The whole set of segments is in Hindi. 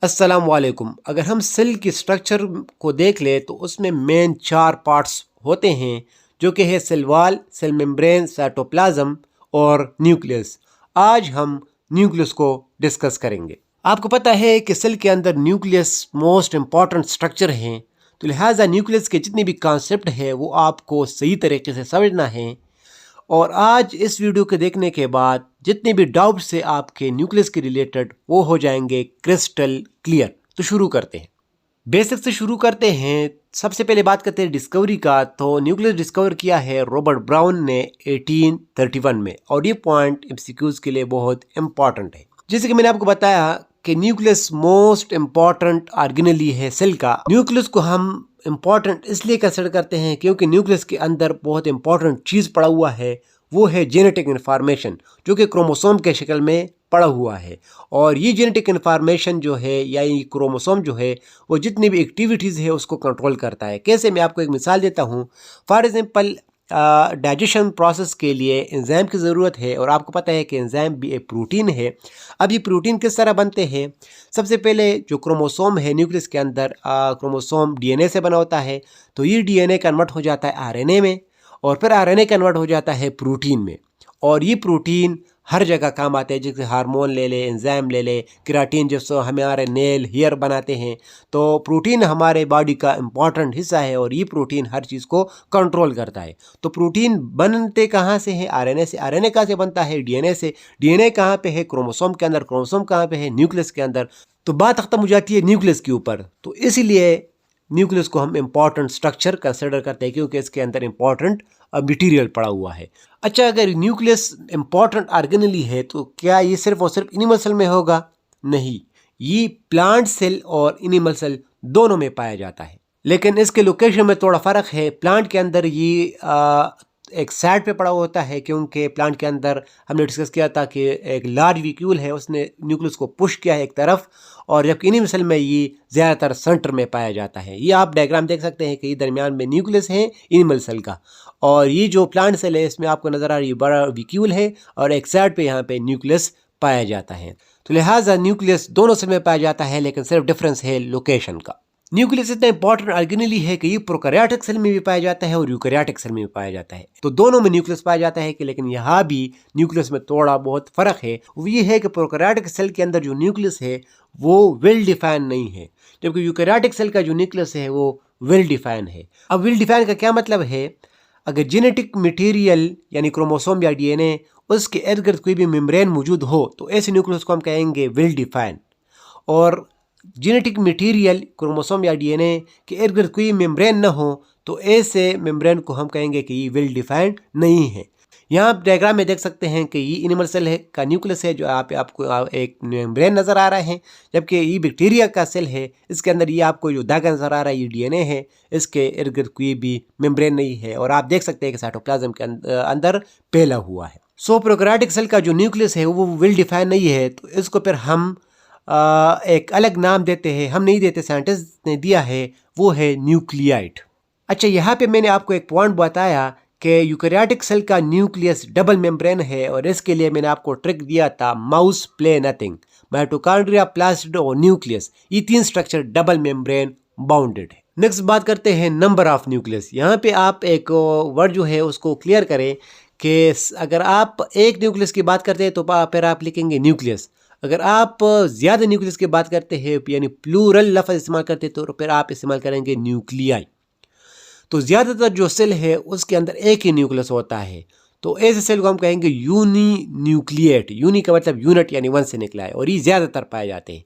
अस्सलाम वालेकुम। अगर हम सेल की स्ट्रक्चर को देख ले तो उसमें मेन 4 पार्ट्स होते हैं जो कि है cell wall, cell membrane, cytoplasm और न्यूक्लियस। आज हम न्यूक्लियस को डिस्कस करेंगे। आपको पता है कि सेल के अंदर न्यूक्लियस मोस्ट इम्पॉर्टेंट स्ट्रक्चर हैं, तो लिहाजा न्यूक्लियस के जितने भी कॉन्सेप्ट है वो आपको सही तरीके से समझना है। और आज इस वीडियो के देखने के बाद जितने भी डाउट्स है आपके न्यूक्लियस के रिलेटेड वो हो जाएंगे क्रिस्टल क्लियर। तो शुरू करते हैं, बेसिक से शुरू करते हैं। सबसे पहले बात करते हैं डिस्कवरी का। तो न्यूक्लियस डिस्कवर किया है रॉबर्ट ब्राउन ने 1831 में, और ये पॉइंट एमसीक्यूज के लिए बहुत इंपॉर्टेंट है। जैसे कि मैंने आपको बताया कि न्यूक्लियस मोस्ट इंपॉर्टेंट ऑर्गेनेली है सेल का। न्यूक्लियस को हम इंपॉर्टेंट इसलिए कंसिडर करते हैं क्योंकि न्यूक्लियस के अंदर बहुत इंपॉर्टेंट चीज़ पड़ा हुआ है, वो है जेनेटिक इन्फॉर्मेशन, जो कि क्रोमोसोम के शक्ल में पड़ा हुआ है। और ये जेनेटिक इन्फॉर्मेशन जो है या ये क्रोमोसोम जो है वो जितनी भी एक्टिविटीज़ है उसको कंट्रोल करता है। कैसे, मैं आपको एक मिसाल देता हूँ। फॉर एग्जांपल, डाइजेशन प्रोसेस के लिए एंजाइम की ज़रूरत है, और आपको पता है कि एंजाइम भी एक प्रोटीन है। अब ये प्रोटीन किस तरह बनते हैं? सबसे पहले जो क्रोमोसोम है न्यूक्लियस के अंदर, क्रोमोसोम डीएनए से बना होता है, तो ये डीएनए कन्वर्ट हो जाता है आरएनए में, और फिर आरएनए कन्वर्ट हो जाता है प्रोटीन में। और ये प्रोटीन हर जगह काम आते हैं, जैसे हार्मोन ले ले, एंजाइम ले ले, केराटिन जिससे हमारे नेल हेयर बनाते हैं। तो प्रोटीन हमारे बॉडी का इम्पॉर्टेंट हिस्सा है, और ये प्रोटीन हर चीज़ को कंट्रोल करता है। तो प्रोटीन बनते कहाँ से हैं? आरएनए से। आरएनए कहाँ से बनता है? डीएनए से। डीएनए कहाँ पे है? क्रोमोसोम के अंदर। क्रोमोसोम कहाँ पे है? न्यूक्लियस के अंदर। तो बात खत्म हो जाती है न्यूक्लियस के ऊपर। तो इसीलिए न्यूक्लियस को हम इम्पॉर्टेंट स्ट्रक्चर कंसिडर करते हैं, क्योंकि इसके अंदर इम्पॉर्टेंट मटीरियल पड़ा हुआ है। अच्छा, अगर न्यूक्लियस इम्पॉर्टेंट ऑर्गेनेली है तो क्या ये सिर्फ और सिर्फ एनिमल सेल में होगा? नहीं, ये प्लांट सेल और एनिमल सेल दोनों में पाया जाता है, लेकिन इसके लोकेशन में थोड़ा फ़र्क है। प्लांट के अंदर ये एक साइड पे पड़ा हुआ होता है, क्योंकि प्लांट के अंदर हमने डिस्कस किया था कि एक लार्ज वीक्यूल है, उसने न्यूक्लियस को पुश किया है एक तरफ, और जबकि एनिमल सेल में ये ज़्यादातर सेंटर में पाया जाता है। ये आप डायग्राम देख सकते हैं कि दरमियान में न्यूक्लियस है एनिमल सेल का, और ये जो प्लांट सेल है इसमें आपको नज़र आ रही है बड़ा वीक्यूल है, और एक साइड पे यहाँ पे न्यूक्लियस पाया जाता है। तो लिहाजा न्यूक्लियस दोनों सेल में पाया जाता है, लेकिन सिर्फ डिफरेंस है लोकेशन का। न्यूक्लियस इतना इंपॉर्टेंट ऑर्गेनेली है कि ये प्रोकैरियोटिक सेल में भी पाया जाता है और यूकैरियोटिक सेल में भी पाया जाता है। तो दोनों में न्यूक्लियस पाया जाता है, कि लेकिन यहाँ भी न्यूक्लियस में थोड़ा बहुत फर्क है। वो ये है कि प्रोकैरियोटिक सेल के अंदर जो न्यूक्लियस है वो वेल डिफाइन नहीं है, जबकि यूकैरियोटिक सेल का जो न्यूक्लियस है वो वेल डिफाइन है। अब वेल डिफाइन का क्या मतलब है? अगर जेनेटिक मटेरियल यानी क्रोमोसोम या डीएनए उसके इर्द गिर्द कोई भी मेम्ब्रेन मौजूद हो, तो ऐसे न्यूक्लियस को हम कहेंगे वेल डिफाइन। और जेनेटिक मटेरियल क्रोमोसोम या डीएनए के इर्द गिर्द कोई मेम्ब्रेन न हो, तो ऐसे मेम्ब्रेन को हम कहेंगे कि ये वेल डिफाइंड नहीं है। यहाँ आप डायग्राम में देख सकते हैं कि ये एनिमल सेल है का न्यूक्लियस है, जो आपको एक मेम्ब्रेन नज़र आ रहा है, जबकि ये बैक्टीरिया का सेल है, इसके अंदर ये आपको जो धागा नज़र आ रहा है ये डीएनए है, इसके इर्द गिर्द कोई भी मेम्ब्रेन नहीं है, और आप देख सकते हैं कि साइटोप्लाज्म के अंदर फैला हुआ है। सो प्रोकैरियोटिक सेल का जो न्यूक्लियस है वो वेल डिफाइन नहीं है, तो इसको फिर हम एक अलग नाम देते हैं। हम नहीं देते, साइंटिस्ट ने दिया है, वो है न्यूक्लियाइड। अच्छा, यहाँ पे मैंने आपको एक पॉइंट बताया कि यूकैरियोटिक सेल का न्यूक्लियस डबल मेम्ब्रेन है, और इसके लिए मैंने आपको ट्रिक दिया था, mouse play nothing, mitochondria, plasmid और न्यूक्लियस, ये 3 स्ट्रक्चर डबल मेम्ब्रेन बाउंडेड है। नेक्स्ट बात करते हैं नंबर ऑफ न्यूक्लियस। यहाँ पे आप एक वर्ड जो है उसको क्लियर करें कि अगर आप एक न्यूक्लियस की बात करते हैं तो फिर आप लिखेंगे न्यूक्लियस। अगर आप ज़्यादा न्यूक्लियस की बात करते हैं यानी प्लूरल लफ्ज़ इस्तेमाल करते हैं, तो फिर आप इस्तेमाल करेंगे न्यूक्लियाई। तो ज़्यादातर जो सेल है उसके अंदर एक ही न्यूक्लियस होता है, तो ऐसे सेल को हम कहेंगे यूनी न्यूक्लिएट। यूनी का मतलब यूनिट यानी 1 से निकला है, और ये ज़्यादातर पाए जाते हैं।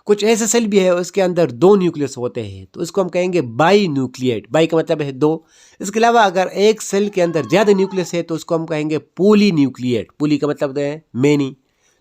कुछ ऐसे सेल भी है उसके अंदर 2 न्यूक्लियस होते हैं, तो इसको हम कहेंगे बाई न्यूक्लिएट। बाई का मतलब है 2। इसके अलावा अगर एक सेल के अंदर ज़्यादा न्यूक्लियस है तो उसको हम कहेंगे पोली न्यूक्लिएट। पोली का मतलब है मेनी।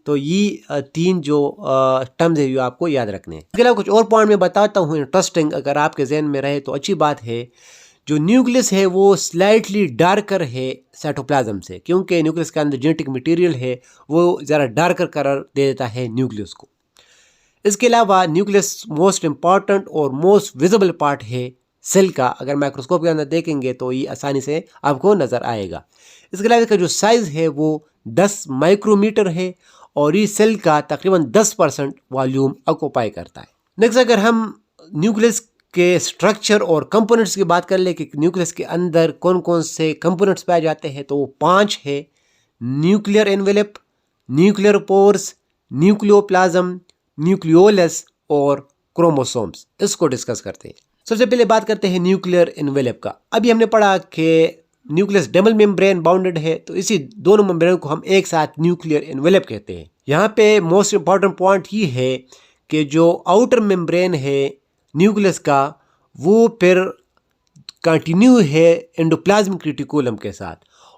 तो ये 3 जो टर्म्स है जो आपको याद रखने हैं। इसके अलावा कुछ और पॉइंट मैं बताता हूँ इंटरेस्टिंग, अगर आपके जहन में रहे तो अच्छी बात है। जो न्यूक्लियस है वो स्लाइटली डार्कर है साइटोप्लाज्म से, क्योंकि न्यूक्लियस के अंदर जेनेटिक मटेरियल है वो ज़रा डार्कर कलर दे देता है न्यूक्लियस को। इसके अलावा न्यूक्लियस मोस्ट इंपॉर्टेंट और मोस्ट विजिबल पार्ट है सेल का। अगर माइक्रोस्कोप के अंदर देखेंगे तो ये आसानी से आपको नज़र आएगा। इसके अलावा इसका जो साइज़ है वो 10 माइक्रोमीटर है, और ये सेल का तकरीबन 10% वॉल्यूम ऑक्यूपाई करता है। नेक्स्ट, अगर हम न्यूक्लियस के स्ट्रक्चर और कंपोनेंट्स की बात कर ले कि न्यूक्लियस के अंदर कौन कौन से कंपोनेंट्स पाए जाते हैं, तो वो 5 है। Nuclear envelope, nuclear pores, nucleoplasm, nucleolus और क्रोमोसोम्स। इसको डिस्कस करते हैं। सबसे पहले बात करते हैं न्यूक्लियर एनवेलप का। अभी हमने पढ़ा कि न्यूक्लियस डबल मेम्ब्रेन बाउंडेड है, तो इसी दोनों मेम्ब्रेन को हम एक साथ न्यूक्लियर एनवेलप कहते हैं। यहाँ पे मोस्ट इंपॉर्टेंट पॉइंट ये है कि जो आउटर मेम्ब्रेन है न्यूक्लियस का, वो फिर कंटिन्यू है एंडोप्लाज्मिक रेटिकुलम के साथ,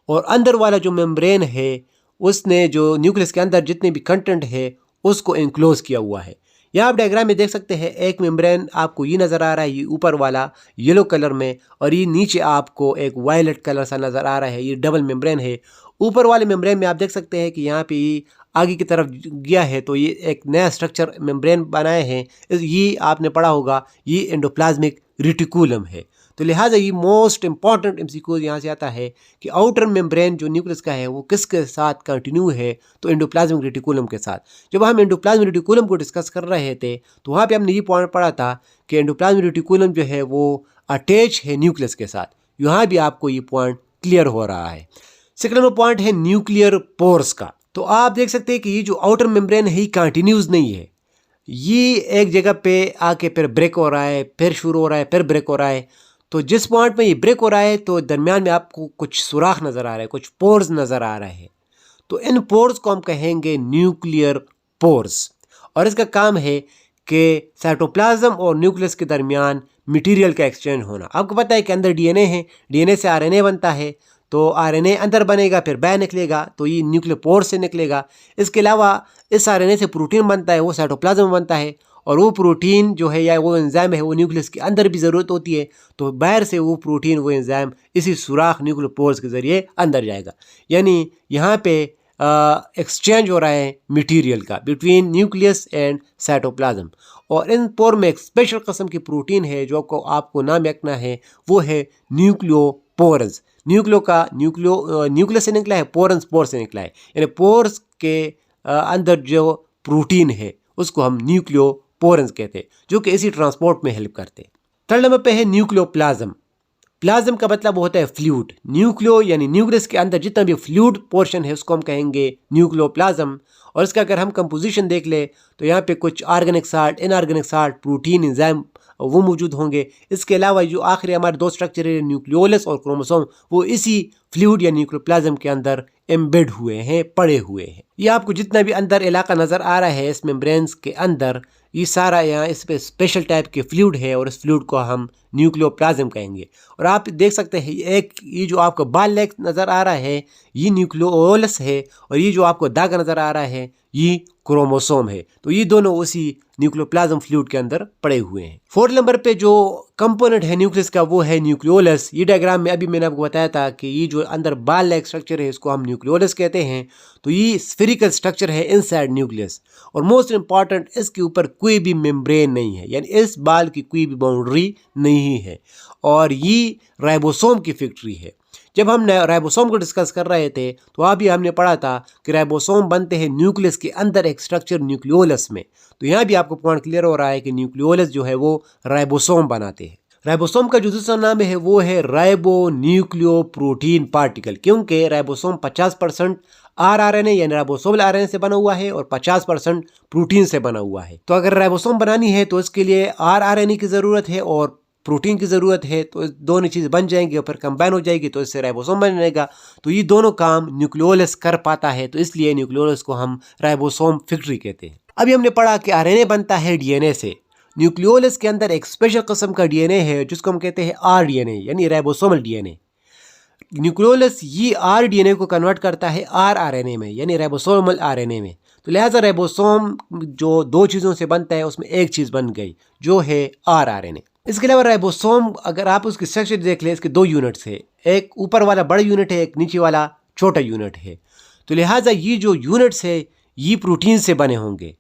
और अंदर वाला जो मेम्ब्रेन है उसने जो न्यूक्लियस के अंदर जितने भी कंटेंट है उसको इनक्लोज किया हुआ है। यहाँ आप डायग्राम में देख सकते हैं, एक मेम्ब्रेन आपको ये नज़र आ रहा है, ये ऊपर वाला येलो कलर में, और ये नीचे आपको एक वायलेट कलर सा नज़र आ रहा है, ये डबल मेम्ब्रेन है। ऊपर वाले मेम्ब्रेन में आप देख सकते हैं कि यहाँ पे ये आगे की तरफ गया है, तो ये एक नया स्ट्रक्चर मेम्ब्रेन बनाए हैं। ये आपने पढ़ा होगा, ये एंडोप्लाज्मिक रेटिकुलम है। तो लिहाजा ये मोस्ट इंपॉर्टेंट एमसीक्यू यहाँ से आता है कि आउटर मेम्ब्रेन जो न्यूक्लियस का है वो किसके साथ कंटिन्यू है, तो एंडोप्लाज्मिक रेटिकुलम के साथ। जब हम एंडोप्लाज्मिक रेटिकुलम को डिस्कस कर रहे थे तो वहाँ पे हमने ये पॉइंट पढ़ा था कि एंडोप्लाज्मिक रेटिकुलम जो है वो अटैच है न्यूक्लियस के साथ। यहाँ भी आपको ये पॉइंट क्लियर हो रहा है। सेकंड नंबर पॉइंट है न्यूक्लियर पोर्स का। तो आप देख सकते हैं कि ये जो आउटर मेम्ब्रेन है ये कंटिन्यूस नहीं है, ये एक जगह पे आके फिर ब्रेक हो रहा है, फिर शुरू हो रहा है, फिर ब्रेक हो रहा है। तो जिस पॉइंट में ये ब्रेक हो रहा है तो दरमियान में आपको कुछ सुराख नज़र आ रहा है, कुछ पोर्स नज़र आ रहा है। तो इन पोर्स को हम कहेंगे न्यूक्लियर पोर्स, और इसका काम है कि साइटोप्लाज्म और न्यूक्लियस के दरमियान मटेरियल का एक्सचेंज होना। आपको पता है कि अंदर डीएनए है, डीएनए से आरएनए बनता है, तो आरएनए अंदर बनेगा, फिर बाहर निकलेगा, तो ये न्यूक्लियर पोर्स से निकलेगा। इसके अलावा इस आरएनए से प्रोटीन बनता है, वो साइटोप्लाज्म में बनता है, और वो प्रोटीन जो है या वो एंजाइम है वो न्यूक्लियस के अंदर भी ज़रूरत होती है, तो बाहर से वो प्रोटीन वो एंजाइम इसी सुराख न्यूक्लियर पोर्स के ज़रिए अंदर जाएगा। यानी यहाँ पे एक्सचेंज हो रहा है मटेरियल का बिटवीन न्यूक्लियस एंड साइटोप्लाज्म, और इन पोर में एक स्पेशल किस्म की प्रोटीन है जो आपको नाम रखना है, वो है न्यूक्लियोपोरस। न्यूक्लियस से निकला है, पोरस पोर से निकला है, यानी पोर्स के अंदर जो प्रोटीन है उसको हम न्यूक्लियोपोरस कहते हैं, जो कि इसी ट्रांसपोर्ट में हेल्प करते हैं। थर्ड नंबर पे है न्यूक्लियोप्लाज्म। प्लाज्म का मतलब होता है फ्लूइड। न्यूक्लियो यानी न्यूक्लियस के अंदर जितना भी फ्लूइड पोर्शन है उसको हम कहेंगे न्यूक्लियोप्लाज्म। और इसका अगर हम कंपोजिशन देख ले तो यहाँ पे कुछ organic salt, inorganic salt, protein, enzyme वो मौजूद होंगे। इसके अलावा जो आखिरी हमारे दो स्ट्रक्चर है न्यूक्लियोलस और क्रोमोसोम, वो इसी फ्लूइड या न्यूक्लियोप्लाज्म के अंदर एम्बेड हुए हैं, पड़े हुए हैं। ये आपको जितना भी अंदर इलाका नज़र आ रहा है इस मेम्ब्रेन्स के अंदर, ये सारा यहाँ इस पे स्पेशल टाइप के फ्लूइड है, और इस फ्लूइड को हम न्यूक्लियोप्लाज्म कहेंगे। और आप देख सकते हैं एक ये जो आपको बाल लेग नज़र आ रहा है ये न्यूक्लियोलस है, और ये जो आपको दागा नज़र आ रहा है ये क्रोमोसोम है। तो ये दोनों उसी न्यूक्लियोप्लाज्म फ्लूइड के अंदर पड़े हुए हैं। फोर्थ नंबर पे जो कंपोनेंट है न्यूक्लियस का वो है न्यूक्लियोलस। ये डायग्राम में अभी मैंने आपको बताया था कि ये जो अंदर बाल लाइक स्ट्रक्चर है इसको हम न्यूक्लियोलस कहते हैं। तो ये स्फेरिकल स्ट्रक्चर है इनसाइड न्यूक्लियस, और मोस्ट इंपॉर्टेंट इसके ऊपर कोई भी मेम्ब्रेन नहीं है, यानी इस बाल की कोई भी बाउंड्री नहीं है, और ये राइबोसोम की फैक्ट्री है। जब हम राइबोसोम को डिस्कस कर रहे थे तो अभी हमने पढ़ा था कि राइबोसोम बनते हैं न्यूक्लियस के अंदर एक स्ट्रक्चर न्यूक्लियोलस में। तो यहाँ भी आपको पॉइंट क्लियर हो रहा है कि न्यूक्लियोलस जो है वो राइबोसोम बनाते हैं। राइबोसोम का जो दूसरा नाम है वो है राइबो न्यूक्लियो प्रोटीन पार्टिकल, क्योंकि राइबोसोम 50% आरएनए यानी राइबोसोमल आरएनए से बना हुआ है और 50% प्रोटीन से बना हुआ है। तो अगर राइबोसोम बनानी है तो इसके लिए आरएनए की ज़रूरत है और प्रोटीन की ज़रूरत है, तो दोनों चीज़ बन जाएंगी और फिर कंबाइन हो जाएगी, तो इससे राइबोसोम बन जाएगा। तो ये दोनों काम न्यूक्लियोलस कर पाता है, तो इसलिए न्यूक्लियोलस को हम राइबोसोम फैक्ट्री कहते हैं। अभी हमने पढ़ा कि आरएनए बनता है डीएनए से। न्यूक्लियोलस के अंदर एक स्पेशल किस्म का डीएनए है जिसको हम कहते हैं आरडीएनए यानी राइबोसोमल डीएनए। न्यूक्लियोलस ये आरडीएनए को कन्वर्ट करता है आरएनए में यानी राइबोसोमल आरएनए में। तो लिहाजा राइबोसोम जो दो चीज़ों से बनता है उसमें एक चीज़ बन गई जो है आरएनए। इसके अलावा राइबोसोम अगर आप उसकी स्ट्रक्चर देख लें, इसके दो यूनिट्स है, एक ऊपर वाला बड़ा यूनिट है, एक नीचे वाला छोटा यूनिट है। तो लिहाजा ये जो यूनिट्स है ये प्रोटीन से बने होंगे।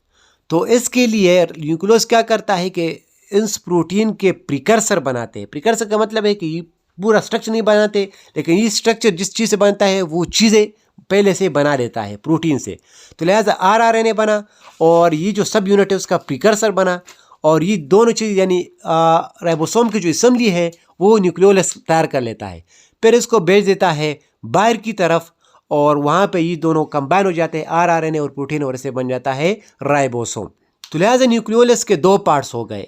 तो इसके लिए न्यूक्लियोलस क्या करता है कि इस प्रोटीन के प्रिकर्सर बनाते हैं। प्रिकर्सर का मतलब है कि ये पूरा स्ट्रक्चर नहीं बनाते, लेकिन ये स्ट्रक्चर जिस चीज़ से बनता है वो चीज़ें पहले से बना देता है प्रोटीन से। तो लिहाजा आरआरएनए बना और ये जो सब यूनिट है उसका प्रिकर्सर बना, और ये दोनों चीज़ यानी राइबोसोम की जो असेंबली है वो न्यूक्लियोलस तैयार कर लेता है, फिर इसको भेज देता है बाहर की तरफ, और वहाँ पे ये दोनों कंबाइन हो जाते हैं आरआरएनए और प्रोटीन, और इसे बन जाता है राइबोसोम। तो लिहाजा न्यूक्लियोलस के दो पार्ट्स हो गए,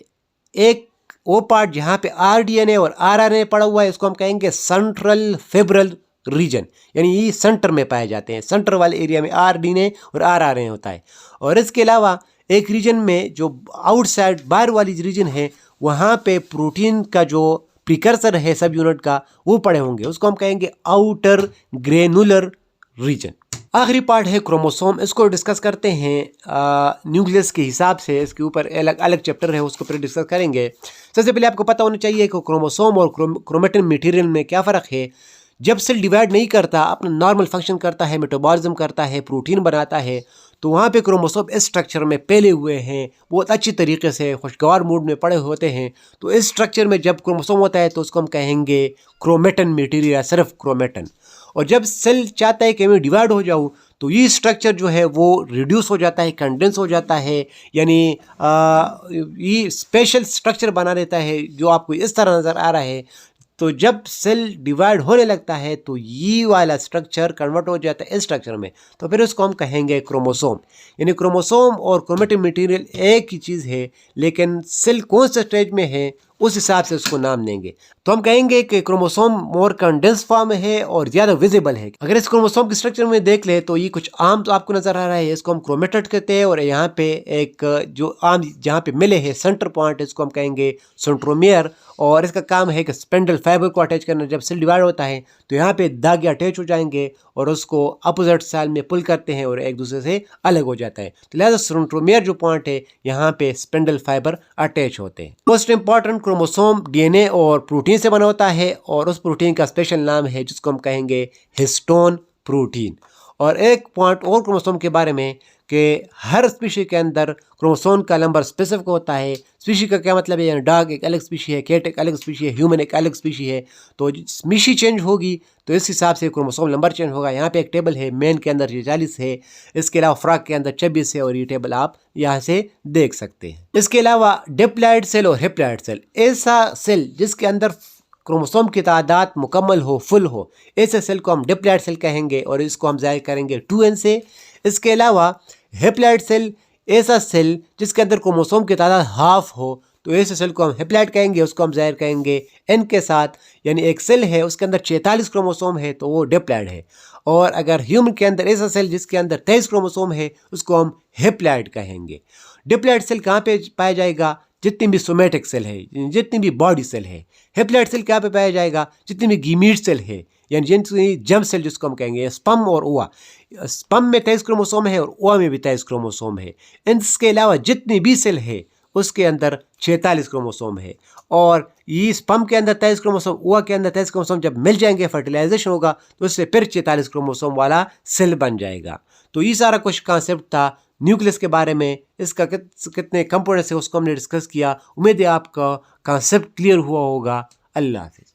एक वो पार्ट जहाँ पे आरडीएनए और आरआरएनए पड़ा हुआ है इसको हम कहेंगे सेंट्रल फेब्रल रीजन, यानी ये सेंटर में पाए जाते हैं, सेंटर वाले एरिया में आरडीएनए और आरआरएनए होता है। और इसके अलावा एक रीजन में जो आउटसाइड बाहर वाली रीजन है वहाँ पे प्रोटीन का जो प्रिकर्सर है सब यूनिट का वो पड़े होंगे, उसको हम कहेंगे आउटर ग्रेनुलर रीजन। आखिरी पार्ट है क्रोमोसोम, इसको डिस्कस करते हैं न्यूक्लियस के हिसाब से, इसके ऊपर अलग अलग चैप्टर है उसको फिर डिस्कस करेंगे। सबसे पहले आपको पता होना चाहिए कि क्रोमोसोम और क्रोमेटिन मटेरियल में क्या फ़र्क है। जब सेल डिवाइड नहीं करता, अपना नॉर्मल फंक्शन करता है, मेटाबॉलिज्म करता है, प्रोटीन बनाता है, तो वहाँ पे क्रोमोसोम इस स्ट्रक्चर में फैले हुए हैं, बहुत अच्छी तरीके से खुशगवार मूड में पड़े होते हैं। तो इस स्ट्रक्चर में जब क्रोमोसोम होता है तो उसको हम कहेंगे क्रोमेटिन मटेरियल, सिर्फ क्रोमेटिन। और जब सेल चाहता है कि मैं डिवाइड हो जाऊँ तो ये स्ट्रक्चर जो है वो रिड्यूस हो जाता है, कंडेंस हो जाता है, यानी ये स्पेशल स्ट्रक्चर बना देता है जो आपको इस तरह नज़र आ रहा है। तो जब सेल डिवाइड होने लगता है तो ये वाला स्ट्रक्चर कन्वर्ट हो जाता है इस स्ट्रक्चर में, तो फिर उसको हम कहेंगे क्रोमोसोम। यानी क्रोमोसोम और क्रोमेटिन मटेरियल एक ही चीज़ है, लेकिन सेल कौन से स्टेज में है उस हिसाब से उसको नाम देंगे। तो हम कहेंगे कि क्रोमोसोम मोर कंडेंस फॉर्म है और ज़्यादा विजिबल है। अगर इस क्रोमोसोम के स्ट्रक्चर में देख ले तो ये कुछ आम तो आपको नज़र आ रहा है, इसको हम क्रोमेटिड कहते हैं, और यहाँ पे एक जो आम जहाँ पे मिले है सेंटर पॉइंट, इसको हम कहेंगे सेंट्रोमियर, और इसका काम है कि स्पेंडल फाइबर को अटैच करना। जब सेल डिवाइड होता है तो यहाँ पे धागे अटैच हो जाएंगे और उसको अपोजिट साइड में पुल करते हैं और एक दूसरे से अलग हो जाता है। तो लिहाजा सेंट्रोमियर जो पॉइंट है यहाँ पे स्पेंडल फाइबर अटैच होते हैं। मोस्ट इंपॉर्टेंट क्रोमोसोम डीएनए और प्रोटीन से बना होता है, और उस प्रोटीन का स्पेशल नाम है जिसको हम कहेंगे हिस्टोन प्रोटीन। और एक पॉइंट और क्रोमोसोम के बारे में कि हर स्पीशी के अंदर क्रोमोसोम का नंबर स्पेसिफिक होता है। स्पीशी का क्या मतलब है, डॉग एक अलग स्पीशी है, कैट एक अलग स्पीशी है, ह्यूमन एक अलग स्पीशी है। तो स्पीशी चेंज होगी तो इस हिसाब से क्रोमोसोम नंबर चेंज होगा। यहाँ पे एक टेबल है, मैन के अंदर 46 है, इसके अलावा फ्रॉग के अंदर 26 है, और ये टेबल आप यहाँ से देख सकते हैं। इसके अलावा डिप्लॉइड सेल और हैप्लॉइड सेल, ऐसा सेल जिसके अंदर क्रोमोसोम की तादाद मुकम्मल हो, फुल हो, ऐसे सेल को हम डिप्लॉइड सेल कहेंगे, और इसको हम जाहिर करेंगे 2n से। इसके अलावा हैप्लॉइड सेल, ऐसा सेल जिसके अंदर क्रोमोसोम की तादाद हाफ हो, तो ऐसे सेल को हम हैप्लॉइड कहेंगे, उसको हम जाहिर करेंगे n के साथ। यानी एक सेल है उसके अंदर 46 क्रोमोसोम है तो वो डिप्लॉइड है। और अगर ह्यूमन के अंदर ऐसा सेल जिसके अंदर 23 क्रोमोसोम है उसको हम हैप्लॉइड कहेंगे। डिप्लॉइड सेल कहाँ पे पाया जाएगा, जितनी भी सोमेटिक सेल है, जितनी भी बॉडी सेल है। हैप्लॉइड सेल कहाँ पे पाया जाएगा, जितनी भी गीमीट सेल है, यानी जितनी जर्म सेल जिसको हम कहेंगे, स्पर्म और ओवा। स्पर्म में 23 क्रोमोसोम है और ओवा में भी 23 क्रोमोसोम है। इसके अलावा जितनी भी सेल है उसके अंदर 46 क्रोमोसोम है, और ये स्पर्म के अंदर 23 क्रोमोसोम, ओवा के अंदर 23 क्रोमोसोम जब मिल जाएंगे, फर्टिलाइजेशन होगा तो उससे फिर 46 क्रोमोसोम वाला सेल बन जाएगा। तो ये सारा कुछ कॉन्सेप्ट था न्यूक्लियस के बारे में, इसका कितने कंपोनेंट्स है उसको हमने डिस्कस किया। उम्मीद है आपका कॉन्सेप्ट क्लियर हुआ होगा। अल्लाह हाफिज़।